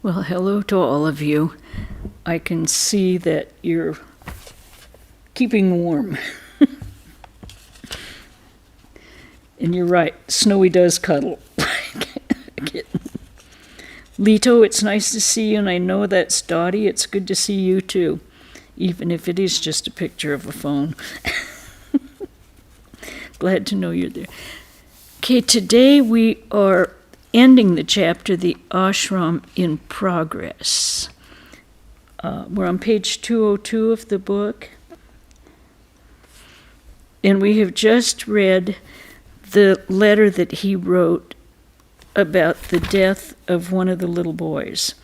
Well, hello to all of you. I can see that you're keeping warm. And you're right, Snowy does cuddle. Lito, it's nice to see you, and I know that's Dottie. It's good to see you too, even if it is just a picture of a phone. Glad to know you're there. Okay, today we are ending the chapter, The Ashram in Progress. We're on page 202 of the book. And we have just read the letter that he wrote about the death of one of the little boys.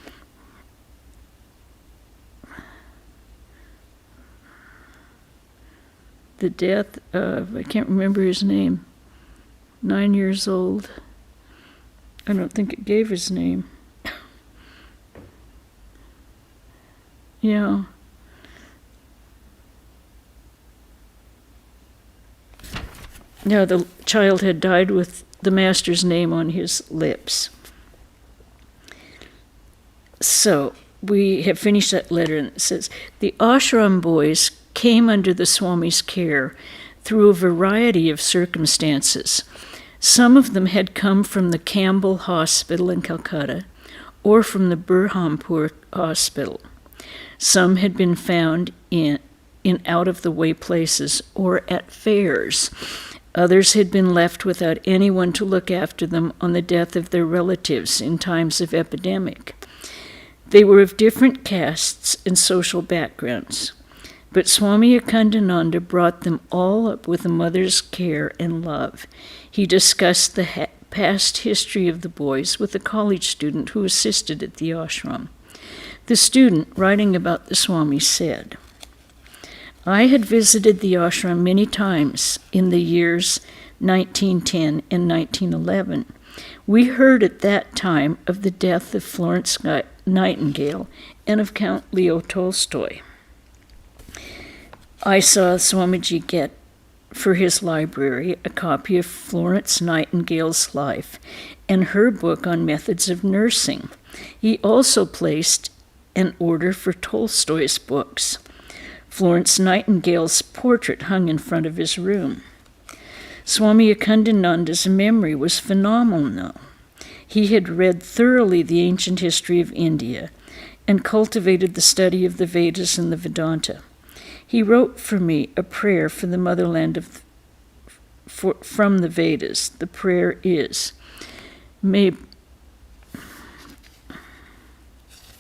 The death of, I can't remember his name, 9 years old. I don't think it gave his name. Yeah. No, the child had died with the master's name on his lips. So we have finished that letter, and it says, the ashram boys came under the Swami's care through a variety of circumstances. Some of them had come from the Campbell Hospital in Calcutta or from the Burhanpur Hospital. Some had been found in out-of-the-way places or at fairs. Others had been left without anyone to look after them on the death of their relatives in times of epidemic. They were of different castes and social backgrounds, but Swami Akhandananda brought them all up with a mother's care and love. He discussed the past history of the boys with a college student who assisted at the ashram. The student, writing about the Swami, said, I had visited the ashram many times in the years 1910 and 1911. We heard at that time of the death of Florence Nightingale and of Count Leo Tolstoy. I saw Swamiji get for his library a copy of Florence Nightingale's life and her book on methods of nursing. He also placed an order for Tolstoy's books. Florence Nightingale's portrait hung in front of his room. Swami Akhandananda's memory was phenomenal. He had read thoroughly the ancient history of India and cultivated the study of the Vedas and the Vedanta. He wrote for me a prayer for the motherland from the Vedas. The prayer is, may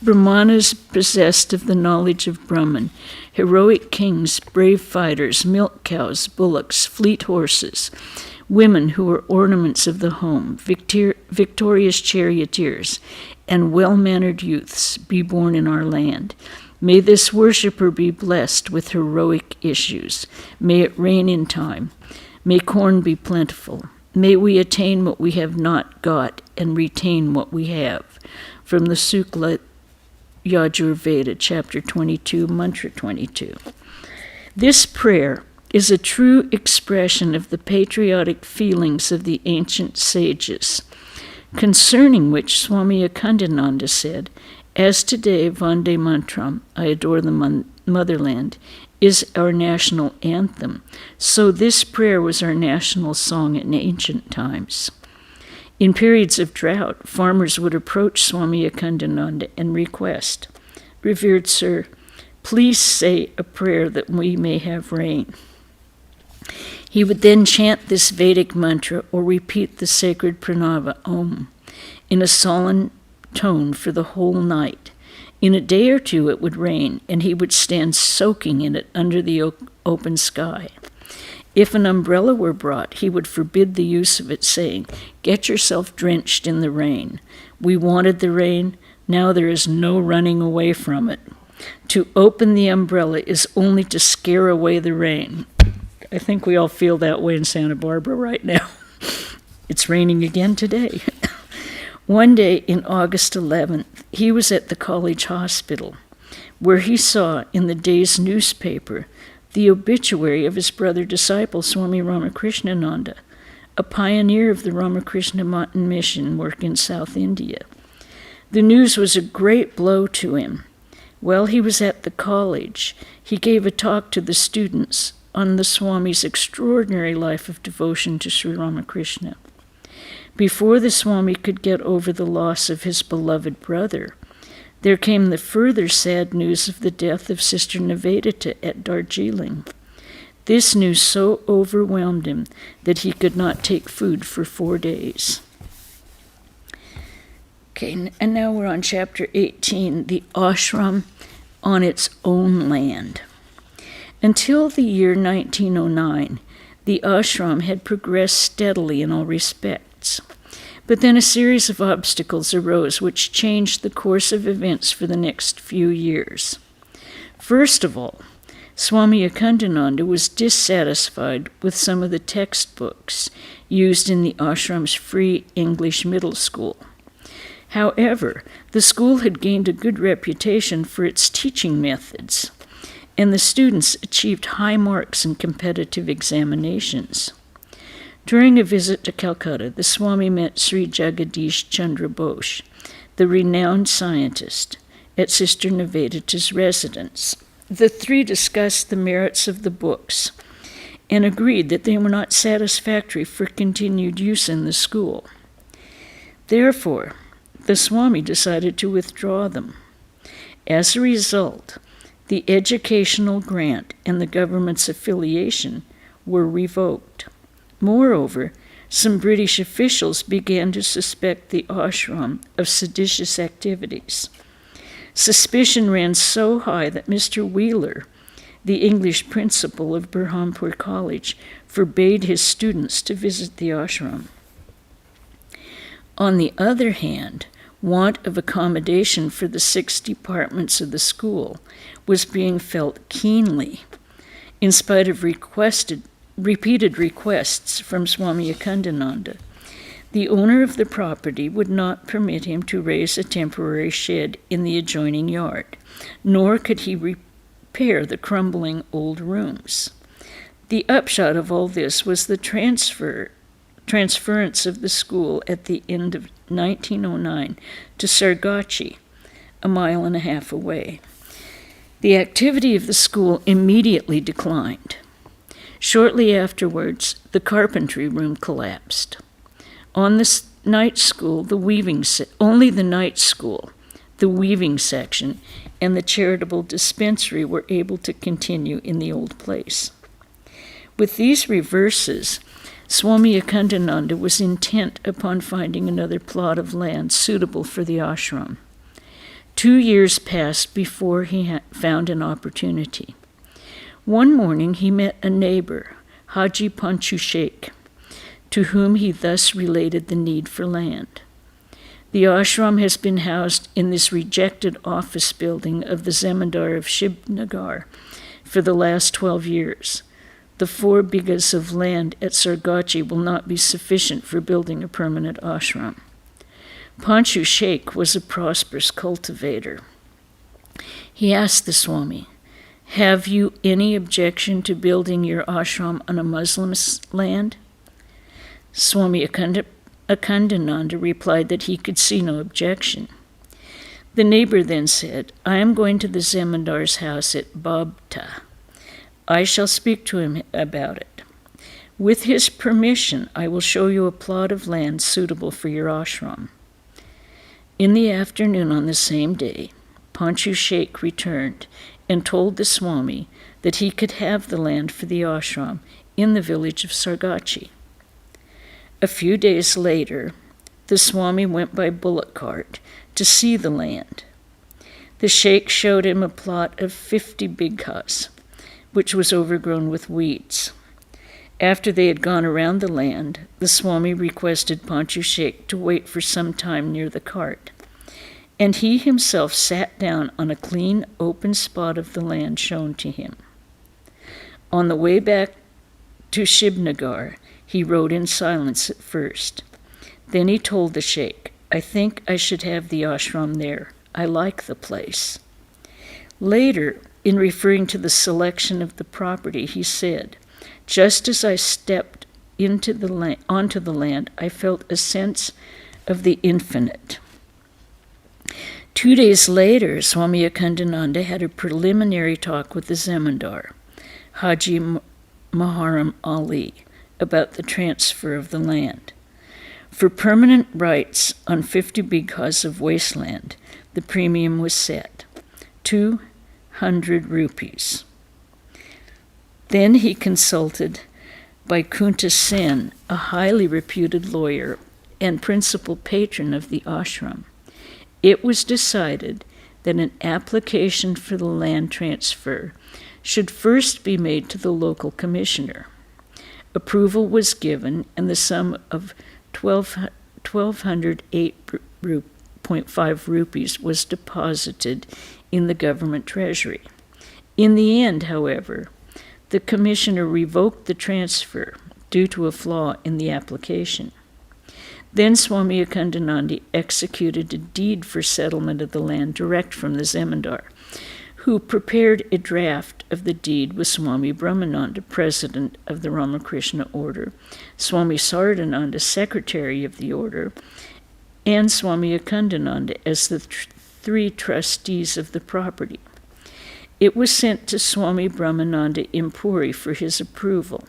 Brahmanas possessed of the knowledge of Brahman, heroic kings, brave fighters, milk cows, bullocks, fleet horses, women who were ornaments of the home, victorious charioteers, and well-mannered youths be born in our land. May this worshipper be blessed with heroic issues. May it rain in time. May corn be plentiful. May we attain what we have not got and retain what we have. From the Sukla Yajurveda, chapter 22, mantra 22. This prayer is a true expression of the patriotic feelings of the ancient sages, concerning which Swami Akhandananda said, as today Vande Mantram, I adore the motherland, is our national anthem, so this prayer was our national song in ancient times. In periods of drought, farmers would approach Swami Akhandananda and request, Revered Sir, please say a prayer that we may have rain. He would then chant this Vedic mantra or repeat the sacred pranava, Om, in a solemn tone for the whole night. In a day or two it would rain, and he would stand soaking in it under the open sky. If an umbrella were brought, he would forbid the use of it, saying, get yourself drenched in the rain. We wanted the rain, now there is no running away from it. To open the umbrella is only to scare away the rain. I think we all feel that way in Santa Barbara right now. It's raining again today. One day in August 11th, he was at the college hospital, where he saw in the day's newspaper the obituary of his brother disciple Swami Ramakrishna, a pioneer of the Ramakrishna mission work in South India. The news was a great blow to him. While he was at the college, he gave a talk to the students on the Swami's extraordinary life of devotion to Sri Ramakrishna. Before the Swami could get over the loss of his beloved brother, there came the further sad news of the death of Sister Nivedita at Darjeeling. This news so overwhelmed him that he could not take food for 4 days. Okay, and now we're on chapter 18, the ashram on its own land. Until the year 1909, the ashram had progressed steadily in all respects. But then a series of obstacles arose which changed the course of events for the next few years. First of all, Swami Akhandananda was dissatisfied with some of the textbooks used in the ashram's free English middle school. However, the school had gained a good reputation for its teaching methods, and the students achieved high marks in competitive examinations. During a visit to Calcutta, the Swami met Sri Jagadish Chandra Bose, the renowned scientist, at Sister Nivedita's residence. The three discussed the merits of the books and agreed that they were not satisfactory for continued use in the school. Therefore, the Swami decided to withdraw them. As a result, the educational grant and the government's affiliation were revoked. Moreover, some British officials began to suspect the ashram of seditious activities. Suspicion ran so high that Mr. Wheeler, the English principal of Burhanpur College, forbade his students to visit the ashram. On the other hand, want of accommodation for the 6 departments of the school was being felt keenly, in spite of repeated requests from Swami Akhandananda. The owner of the property would not permit him to raise a temporary shed in the adjoining yard, nor could he repair the crumbling old rooms. The upshot of all this was the transference of the school at the end of 1909 to Sargachi, a mile and a half away. The activity of the school immediately declined. Shortly afterwards, the carpentry room collapsed. On the night school, only the night school, the weaving section, and the charitable dispensary were able to continue in the old place. With these reverses, Swami Akhandananda was intent upon finding another plot of land suitable for the ashram. 2 years passed before he found an opportunity. One morning he met a neighbor, Haji Panchu Sheikh, to whom he thus related the need for land. The ashram has been housed in this rejected office building of the Zemindar of Shibnagar for the last 12 years. The 4 bighas of land at Sargachi will not be sufficient for building a permanent ashram. Panchu Sheikh was a prosperous cultivator. He asked the Swami, "Have you any objection to building your ashram on a Muslim's land?" Swami Akhandananda replied that he could see no objection. The neighbor then said, "I am going to the Zemindar's house at Babta. I shall speak to him about it. With his permission, I will show you a plot of land suitable for your ashram." In the afternoon on the same day, Panchu Sheikh returned and told the Swami that he could have the land for the ashram in the village of Sargachi. A few days later, the Swami went by bullock cart to see the land. The Sheikh showed him a plot of 50 bighas, which was overgrown with weeds. After they had gone around the land, the Swami requested Panchu Sheikh to wait for some time near the cart, and he himself sat down on a clean, open spot of the land shown to him. On the way back to Shibnagar, he rode in silence at first. Then he told the Sheikh, "I think I should have the ashram there. I like the place." Later, in referring to the selection of the property, he said, "Just as I stepped onto the land, I felt a sense of the infinite." 2 days later, Swami Akhandananda had a preliminary talk with the Zemindar, Haji Muharram Ali, about the transfer of the land. For permanent rights on 50 bighas of wasteland, the premium was set, 200 rupees. Then he consulted Vaikuntha Sen, a highly reputed lawyer and principal patron of the ashram. It was decided that an application for the land transfer should first be made to the local commissioner. Approval was given, and the sum of 1,208.5 rupees was deposited in the government treasury. In the end, however, the commissioner revoked the transfer due to a flaw in the application. Then Swami Akhandananda executed a deed for settlement of the land direct from the Zemindar, who prepared a draft of the deed with Swami Brahmananda, president of the Ramakrishna order, Swami Sardananda, secretary of the order, and Swami Akhandananda as the three trustees of the property. It was sent to Swami Brahmananda in Puri for his approval.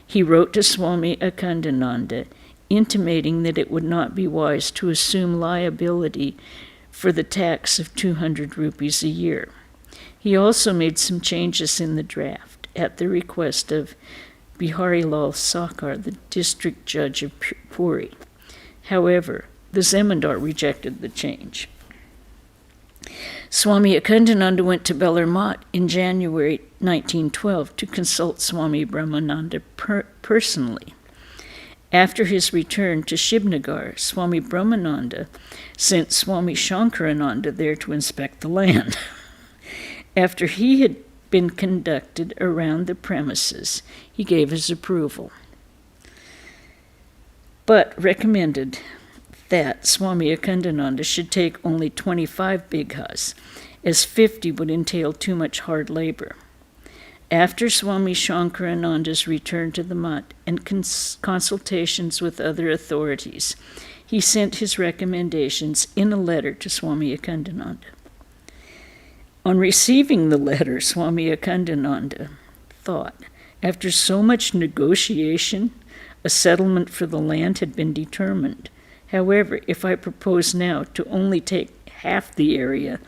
He wrote to Swami Akhandananda, intimating that it would not be wise to assume liability for the tax of 200 rupees a year. He also made some changes in the draft at the request of Biharilal Sakar, the district judge of Puri. However, the Zemindar rejected the change. Swami Akhandananda went to Belar Mat in January 1912 to consult Swami Brahmananda personally. After his return to Shivnagar, Swami Brahmananda sent Swami Shankarananda there to inspect the land. After he had been conducted around the premises, he gave his approval, but recommended that Swami Akhandananda should take only 25 bighas, as 50 would entail too much hard labor. After Swami Shankarananda's return to the Mat and consultations with other authorities, he sent his recommendations in a letter to Swami Akhandananda. On receiving the letter, Swami Akhandananda thought, after so much negotiation, a settlement for the land had been determined. However, if I propose now to only take half the area,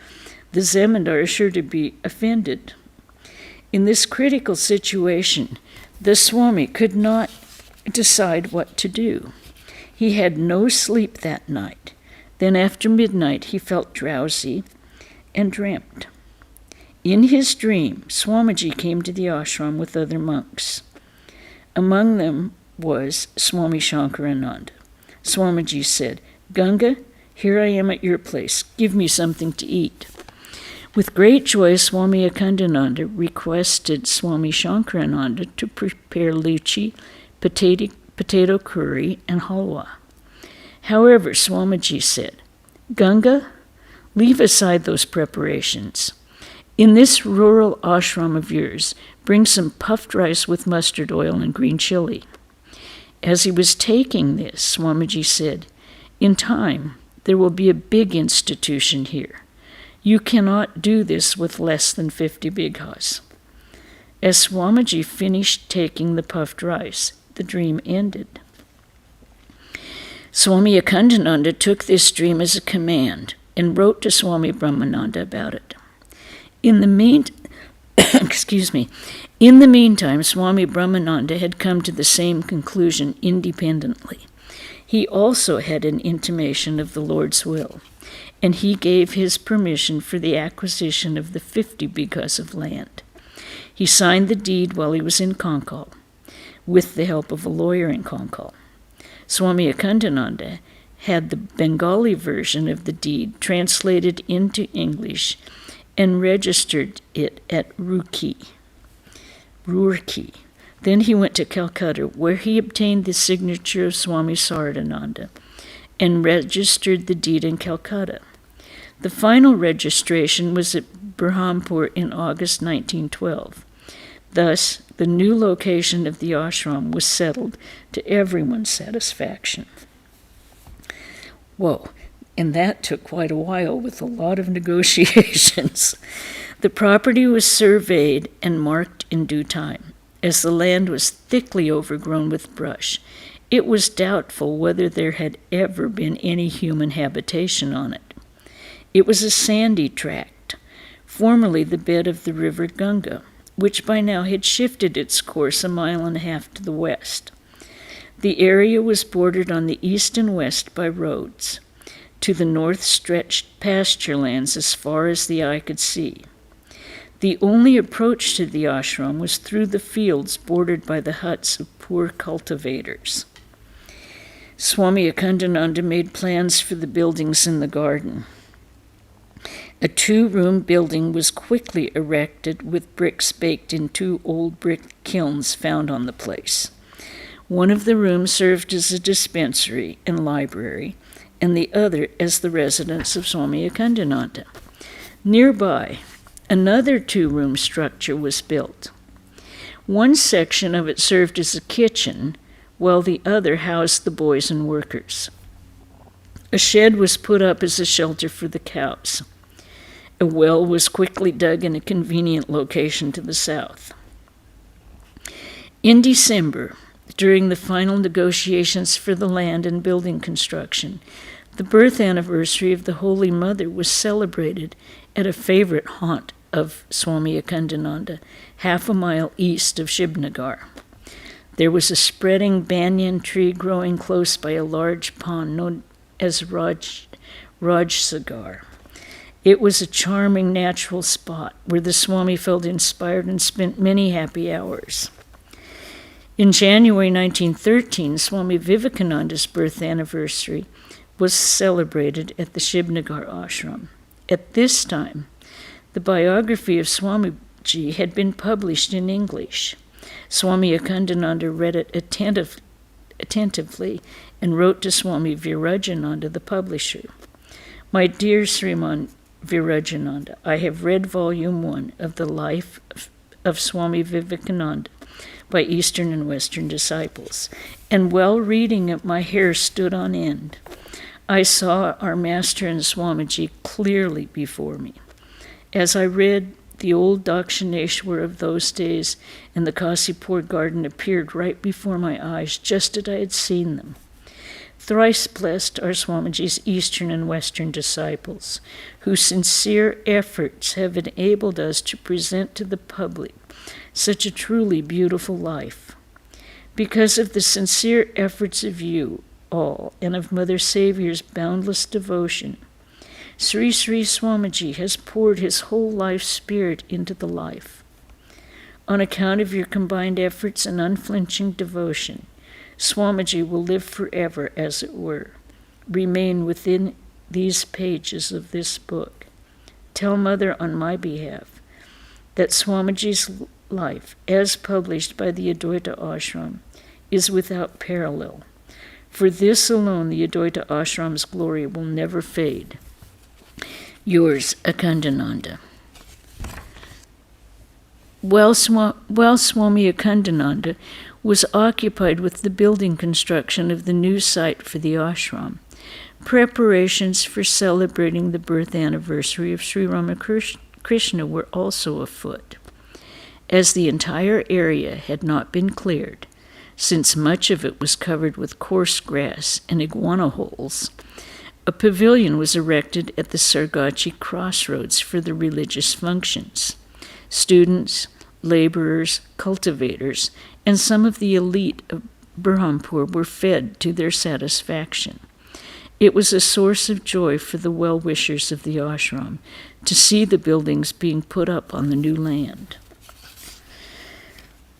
the Zemindar is sure to be offended. In this critical situation, the Swami could not decide what to do. He had no sleep that night. Then after midnight, he felt drowsy and dreamt. In his dream, Swamiji came to the ashram with other monks. Among them was Swami Shankarananda. Swamiji said, "Ganga, here I am at your place. Give me something to eat." With great joy, Swami Akhandananda requested Swami Shankarananda to prepare luchi, potato curry, and halwa. However, Swamiji said, "Ganga, leave aside those preparations. In this rural ashram of yours, bring some puffed rice with mustard oil and green chili." As he was taking this, Swamiji said, "In time, there will be a big institution here. You cannot do this with less than 50 bighas. As Swamiji finished taking the puffed rice, the dream ended. Swami Akhandananda took this dream as a command and wrote to Swami Brahmananda about it. In the meantime, Swami Brahmananda had come to the same conclusion independently. He also had an intimation of the Lord's will, and he gave his permission for the acquisition of the 50 bighas of land. He signed the deed while he was in Konkal, with the help of a lawyer in Konkal. Swami Akhandananda had the Bengali version of the deed translated into English and registered it at Roorkee. Then he went to Calcutta, where he obtained the signature of Swami Sardananda and registered the deed in Calcutta. The final registration was at Berhampur in August 1912. Thus, the new location of the ashram was settled to everyone's satisfaction. Whoa, and that took quite a while with a lot of negotiations. The property was surveyed and marked in due time. As the land was thickly overgrown with brush, it was doubtful whether there had ever been any human habitation on it. It was a sandy tract, formerly the bed of the river Gunga, which by now had shifted its course a mile and a half to the west. The area was bordered on the east and west by roads. To the north stretched pasture lands as far as the eye could see. The only approach to the ashram was through the fields bordered by the huts of poor cultivators. Swami Akhandananda made plans for the buildings in the garden. A 2-room building was quickly erected with bricks baked in 2 old brick kilns found on the place. One of the rooms served as a dispensary and library, and the other as the residence of Swami Akhandananda. Nearby, another 2-room structure was built. One section of it served as a kitchen, while the other housed the boys and workers. A shed was put up as a shelter for the cows. A well was quickly dug in a convenient location to the south. In December, during the final negotiations for the land and building construction, the birth anniversary of the Holy Mother was celebrated at a favorite haunt of Swami Akhandananda, half a mile east of Shibnagar. There was a spreading banyan tree growing close by a large pond known as Rajsagar. It was a charming natural spot where the Swami felt inspired and spent many happy hours. In January 1913, Swami Vivekananda's birth anniversary was celebrated at the Shibnagar ashram. At this time, the biography of Swamiji had been published in English. Swami Akhandananda read it attentively and wrote to Swami Virajananda, the publisher. My dear Sriman Virajananda, I have read volume 1 of the life of Swami Vivekananda by Eastern and Western disciples, and while reading it, my hair stood on end. I saw our Master and Swamiji clearly before me. As I read, the old Dakshineshwar of those days and the Kasipur garden appeared right before my eyes, just as I had seen them. Thrice blessed are Swamiji's Eastern and Western disciples, whose sincere efforts have enabled us to present to the public such a truly beautiful life. Because of the sincere efforts of you all and of Mother Saviour's boundless devotion, Sri Sri Swamiji has poured his whole life spirit into the life. On account of your combined efforts and unflinching devotion, Swamiji will live forever, as it were, remain within these pages of this book. Tell Mother on my behalf that Swamiji's life, as published by the Advaita Ashram, is without parallel. For this alone the Advaita Ashram's glory will never fade. Yours, Akhandananda. While Swami Akhandananda was occupied with the building construction of the new site for the ashram, preparations for celebrating the birth anniversary of Sri Ramakrishna were also afoot. As the entire area had not been cleared, since much of it was covered with coarse grass and iguana holes, a pavilion was erected at the Sargachi crossroads for the religious functions. Students, laborers, cultivators, and some of the elite of Burhanpur were fed to their satisfaction. It was a source of joy for the well-wishers of the ashram to see the buildings being put up on the new land.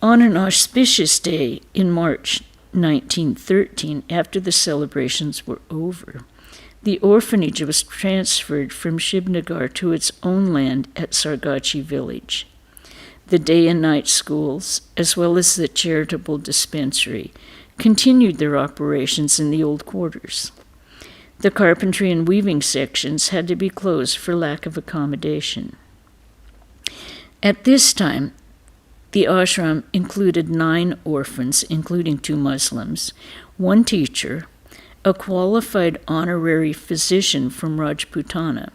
On an auspicious day in March 1913, after the celebrations were over, the orphanage was transferred from Shibnagar to its own land at Sargachi village. The day and night schools, as well as the charitable dispensary, continued their operations in the old quarters. The carpentry and weaving sections had to be closed for lack of accommodation. At this time, the ashram included 9 orphans, including 2 Muslims, 1 teacher, a qualified honorary physician from Rajputana,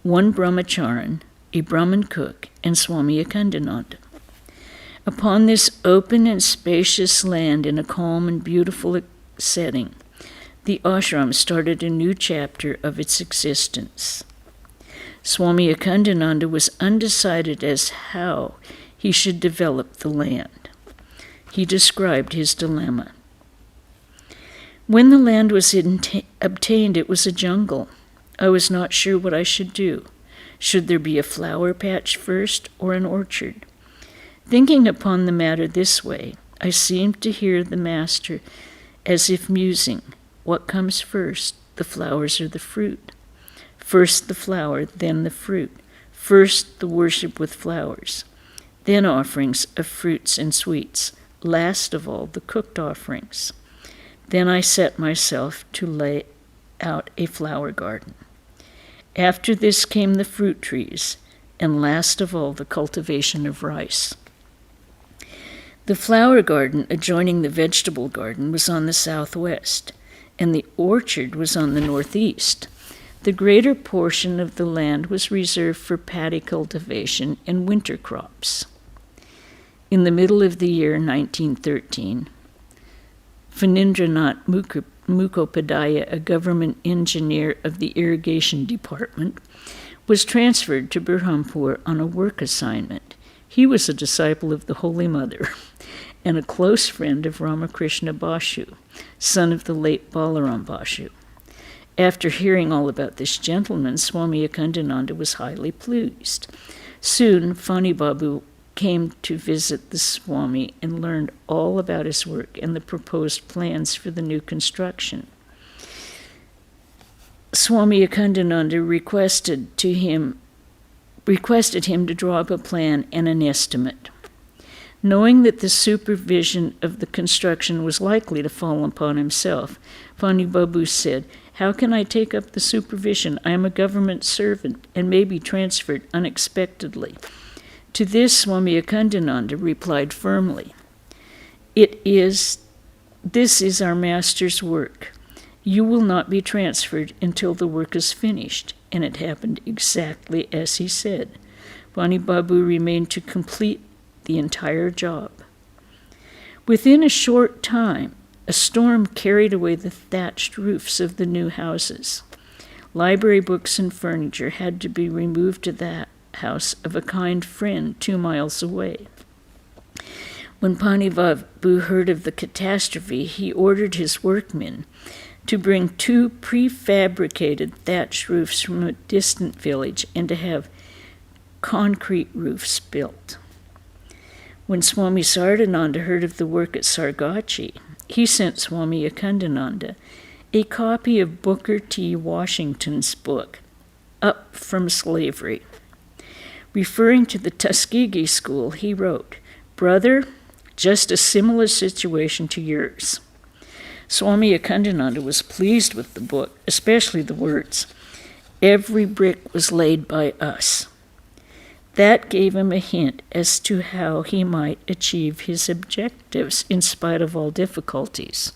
1 brahmacharan, a Brahmin cook, and Swami Akhandananda. Upon this open and spacious land in a calm and beautiful setting, the ashram started a new chapter of its existence. Swami Akhandananda was undecided as how he should develop the land. He described his dilemma. When the land was obtained, it was a jungle. I was not sure what I should do. Should there be a flower patch first or an orchard? Thinking upon the matter this way, I seemed to hear the master as if musing, what comes first, the flowers or the fruit? First the flower, then the fruit. First the worship with flowers, then offerings of fruits and sweets, last of all the cooked offerings. Then I set myself to lay out a flower garden. After this came the fruit trees, and last of all the cultivation of rice. The flower garden adjoining the vegetable garden was on the southwest, and the orchard was on the northeast. The greater portion of the land was reserved for paddy cultivation and winter crops. In the middle of the year 1913, Phanindranath Mukhopadhyaya, a government engineer of the irrigation department, was transferred to Burhanpur on a work assignment. He was a disciple of the Holy Mother and a close friend of Ramakrishna Bashu, son of the late Balaram Bashu. After hearing all about this gentleman, Swami Akhandananda was highly pleased. Soon, Fani Babu came to visit the Swami and learned all about his work and the proposed plans for the new construction. Swami Akhandananda requested him to draw up a plan and an estimate. Knowing that the supervision of the construction was likely to fall upon himself, Fani Babu said, "How can I take up the supervision? I am a government servant and may be transferred unexpectedly." To this, Swami Akhandananda replied firmly, "This is our master's work. You will not be transferred until the work is finished," and it happened exactly as he said. Fani Babu remained to complete the entire job. Within a short time, a storm carried away the thatched roofs of the new houses. Library books and furniture had to be removed to the house of a kind friend 2 miles away. When Pani Babu heard of the catastrophe, he ordered his workmen to bring 2 prefabricated thatched roofs from a distant village and to have concrete roofs built. When Swami Sardananda heard of the work at Sargachi, he sent Swami Akhandananda a copy of Booker T. Washington's book, Up from Slavery. Referring to the Tuskegee School, he wrote, "Brother, just a similar situation to yours." Swami Akhandananda was pleased with the book, especially the words, "Every brick was laid by us." That gave him a hint as to how he might achieve his objectives in spite of all difficulties.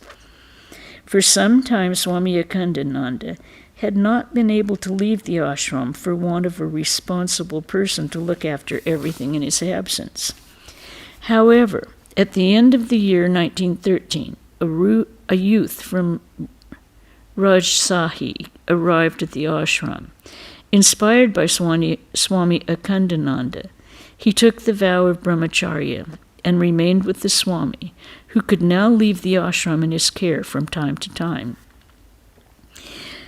For some time, Swami Akhandananda had not been able to leave the ashram for want of a responsible person to look after everything in his absence. However, at the end of the year 1913, a youth from Rajshahi arrived at the ashram. Inspired by Swami Akhandananda, he took the vow of brahmacharya and remained with the Swami, who could now leave the ashram in his care from time to time.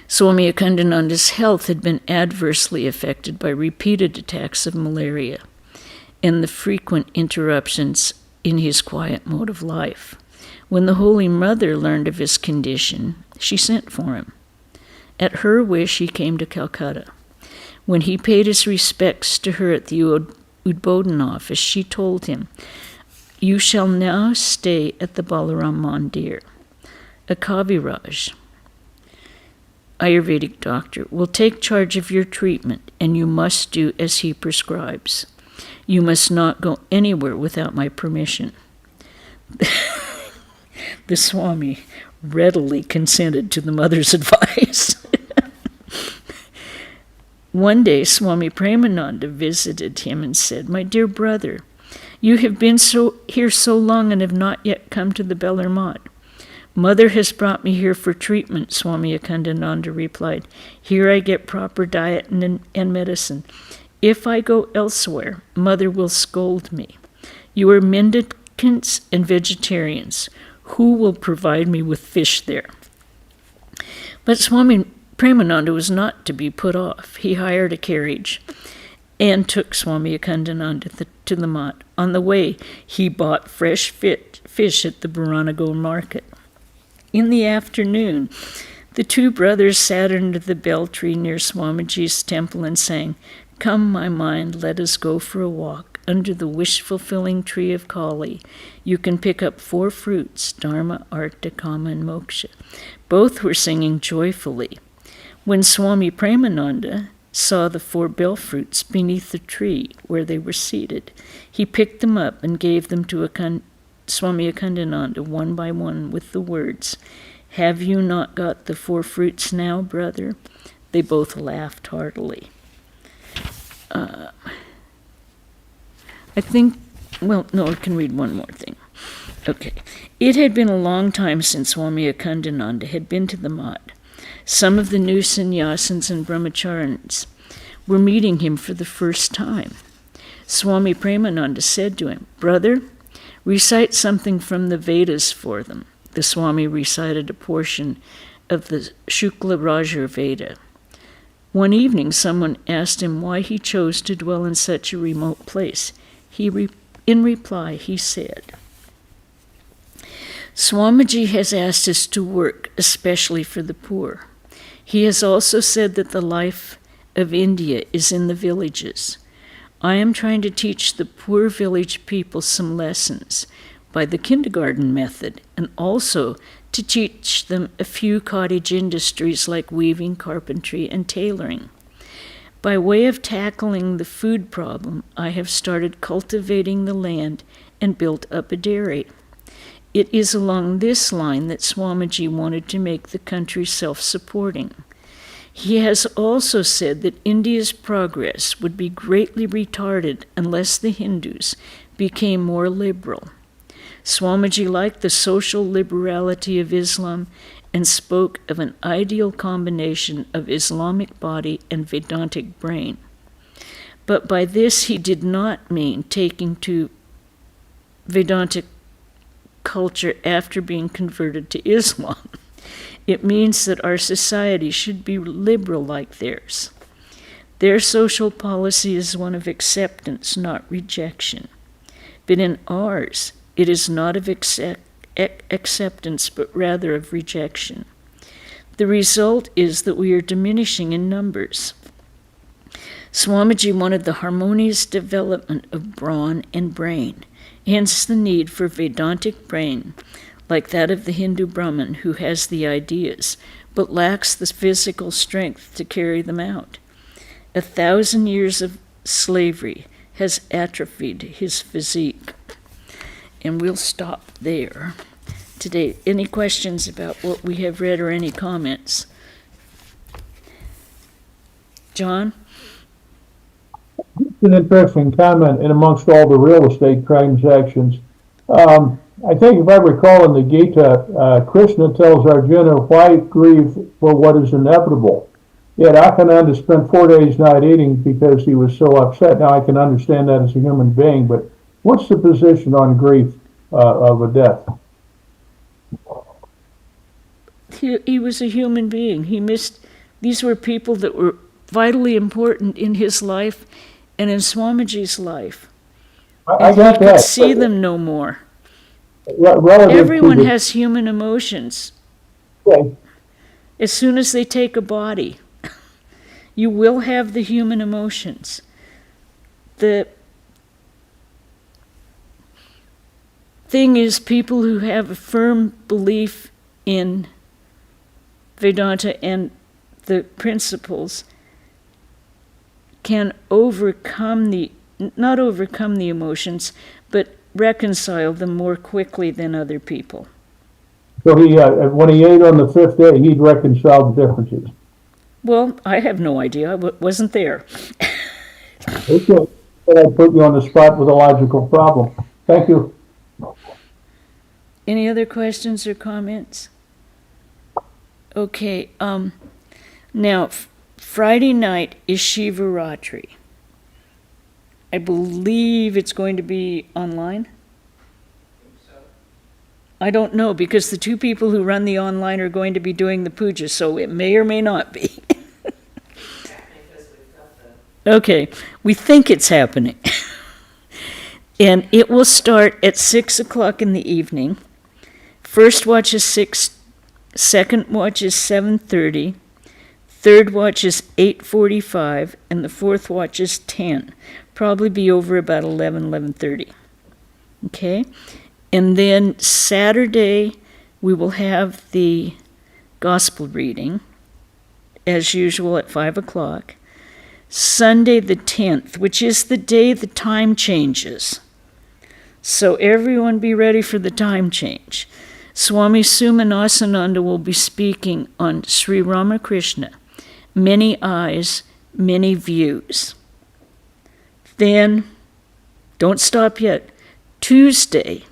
Swami Akhandananda's health had been adversely affected by repeated attacks of malaria and the frequent interruptions in his quiet mode of life. When the Holy Mother learned of his condition, she sent for him. At her wish, he came to Calcutta. When he paid his respects to her at the Udbodhan office, she told him, "You shall now stay at the Balaram Mandir. A Kaviraj, Ayurvedic doctor, will take charge of your treatment, and you must do as he prescribes. You must not go anywhere without my permission." The Swami readily consented to the mother's advice. One day, Swami Premananda visited him and said, "My dear brother, you have been here so long and have not yet come to the Belar Mat." "Mother has brought me here for treatment," Swami Akhandananda replied. "Here I get proper diet and medicine. If I go elsewhere, Mother will scold me. You are mendicants and vegetarians. Who will provide me with fish there?" But Swami Premananda was not to be put off. He hired a carriage and took Swami Akhandananda to the mat. On the way, he bought fresh fish at the Baranago market. In the afternoon, the two brothers sat under the beltree near Swamiji's temple and sang, "Come, my mind, let us go for a walk under the wish-fulfilling tree of Kali. You can pick up 4 fruits, Dharma, Artha, Kama, and Moksha." Both were singing joyfully. When Swami Premananda saw the 4 bell fruits beneath the tree where they were seated, he picked them up and gave them to Swami Akhandananda one by one with the words, "Have you not got the 4 fruits now, brother?" They both laughed heartily. I can read one more thing. Okay. It had been a long time since Swami Akhandananda had been to the mat. Some of the new sannyasins and brahmacharis were meeting him for the first time. Swami Premananda said to him, "Brother, recite something from the Vedas for them." The Swami recited a portion of the Shukla Rajur Veda. One evening, someone asked him why he chose to dwell in such a remote place. In reply, he said, "Swamiji has asked us to work, especially for the poor. He has also said that the life of India is in the villages. I am trying to teach the poor village people some lessons by the kindergarten method, and also to teach them a few cottage industries like weaving, carpentry, and tailoring. By way of tackling the food problem, I have started cultivating the land and built up a dairy. It is along this line that Swamiji wanted to make the country self-supporting. He has also said that India's progress would be greatly retarded unless the Hindus became more liberal. Swamiji liked the social liberality of Islam and spoke of an ideal combination of Islamic body and Vedantic brain. But by this he did not mean taking to Vedantic culture after being converted to Islam. It means that our society should be liberal like theirs. Their social policy is one of acceptance, not rejection. But in ours, it is not of acceptance, but rather of rejection. The result is that we are diminishing in numbers. Swamiji wanted the harmonious development of brawn and brain, hence the need for Vedantic brain, like that of the Hindu Brahmin who has the ideas, but lacks the physical strength to carry them out. 1,000 years of slavery has atrophied his physique. And we'll stop there today. Any questions about what we have read or any comments? John? It's an interesting comment in amongst all the real estate transactions. I think if I recall in the Gita, Krishna tells Arjuna, why grieve for what is inevitable? Yet Akhananda spent 4 days not eating because he was so upset. Now I can understand that as a human being, but what's the position on grief of a death? He was a human being. These were people that were vitally important in his life and in Swamiji's life. I got he that. Could see them no more. Everyone has human emotions. Okay. As soon as they take a body, you will have the human emotions. The thing is, people who have a firm belief in Vedanta and the principles can not overcome the emotions, but reconcile them more quickly than other people. So he, when he ate on the fifth day, he'd reconciled the differences. Well, I have no idea. I wasn't there. Okay, but I put you on the spot with a logical problem. Thank you. Any other questions or comments? Okay, now, Friday night is Shivaratri. I believe it's going to be online? I don't know, because the two people who run the online are going to be doing the puja, so it may or may not be. Okay, we think it's happening. And it will start at 6 o'clock in the evening. First watch is 6, second watch is 7:30, third watch is 8:45, and the fourth watch is 10. Probably be over about 11:30. Okay? And then Saturday, we will have the gospel reading, as usual, at 5 o'clock. Sunday the 10th, which is the day the time changes. So everyone be ready for the time change. Swami Akhandananda will be speaking on Sri Ramakrishna, many eyes, many views. Then, don't stop yet, Tuesday,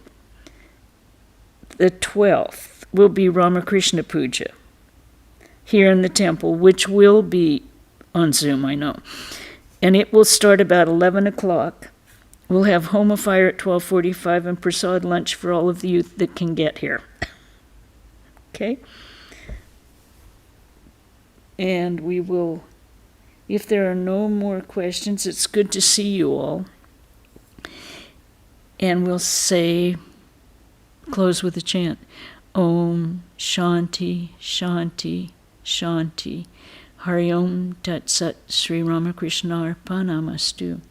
the 12th, will be Ramakrishna Puja here in the temple, which will be on Zoom, I know. And it will start about 11 o'clock. We'll have home of fire at 12:45 and prasad lunch for all of the youth that can get here. Okay? And we will, if there are no more questions, it's good to see you all. And we'll say, close with a chant. Om Shanti, Shanti, Shanti. Hari Om Tat Sat Sri Ramakrishna Arpanamastu.